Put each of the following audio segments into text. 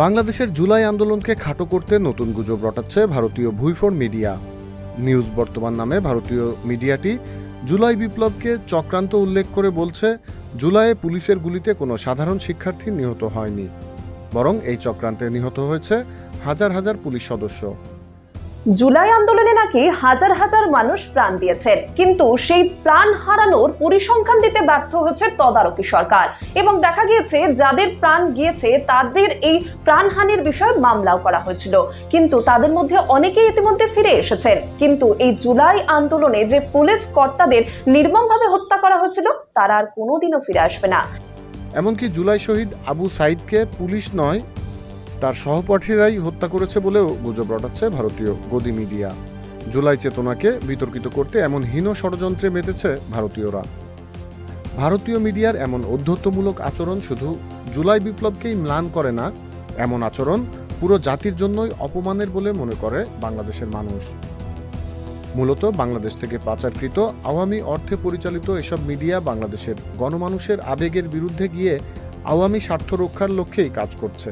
বাংলাদেশের জুলাই আন্দোলনকে খাটো করতে নতুন গুজব রটাচ্ছে ভারতীয় ভুইফোন মিডিয়া। নিউজ বর্তমান নামে ভারতীয় মিডিয়াটি জুলাই বিপ্লবকে চক্রান্ত উল্লেখ করে বলছে, জুলাইয়ে পুলিশের গুলিতে কোনো সাধারণ শিক্ষার্থী নিহত হয়নি, বরং এই চক্রান্তে নিহত হয়েছে হাজার হাজার পুলিশ সদস্য। জুলাই আন্দোলনে নাকি হাজার হাজার মানুষ প্রাণ দিয়েছেন, কিন্তু সেই প্রাণ হারানোর পরিসংখ্যান দিতে ব্যর্থ হচ্ছে তদারকি সরকার। এবং দেখা গিয়েছে যাদের প্রাণ গিয়েছে তাদের এই প্রাণহানির বিষয়ে মামলাও করা হয়েছিল, কিন্তু তাদের মধ্যে অনেকেই ইতিমধ্যে ফিরে এসেছেন। কিন্তু এই জুলাই আন্দোলনে যে পুলিশ কর্তাদের নির্মমভাবে হত্যা করা হয়েছিল তারা আর কোনোদিনও ফিরে আসবে না। এমনকি জুলাই শহীদ আবু সাইদকে পুলিশ নয়, তার সহপাঠীরাই হত্যা করেছে বলেও গুজব রটাচ্ছে ভারতীয় গদি মিডিয়া। জুলাই চেতনাকে বিতর্কিত করতে এমন হীন ষড়যন্ত্রে মেতেছে ভারতীয়রা। ভারতীয় মিডিয়ার এমন ঔদ্ধত্যমূলক আচরণ শুধু জুলাই বিপ্লবকেই ম্লান করে না, এমন আচরণ পুরো জাতির জন্যই অপমানের বলে মনে করে বাংলাদেশের মানুষ। মূলত বাংলাদেশ থেকে পাচারকৃত আওয়ামী অর্থে পরিচালিত এসব মিডিয়া বাংলাদেশের গণমানুষের আবেগের বিরুদ্ধে গিয়ে আওয়ামী স্বার্থ রক্ষার লক্ষ্যেই কাজ করছে।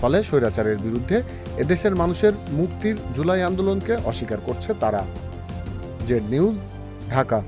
ফলে স্বৈরাচারের বিরুদ্ধে এদেশের মানুষের মুক্তির জুলাই আন্দোলনকে অস্বীকার করছে তারা। Z news, Dhaka.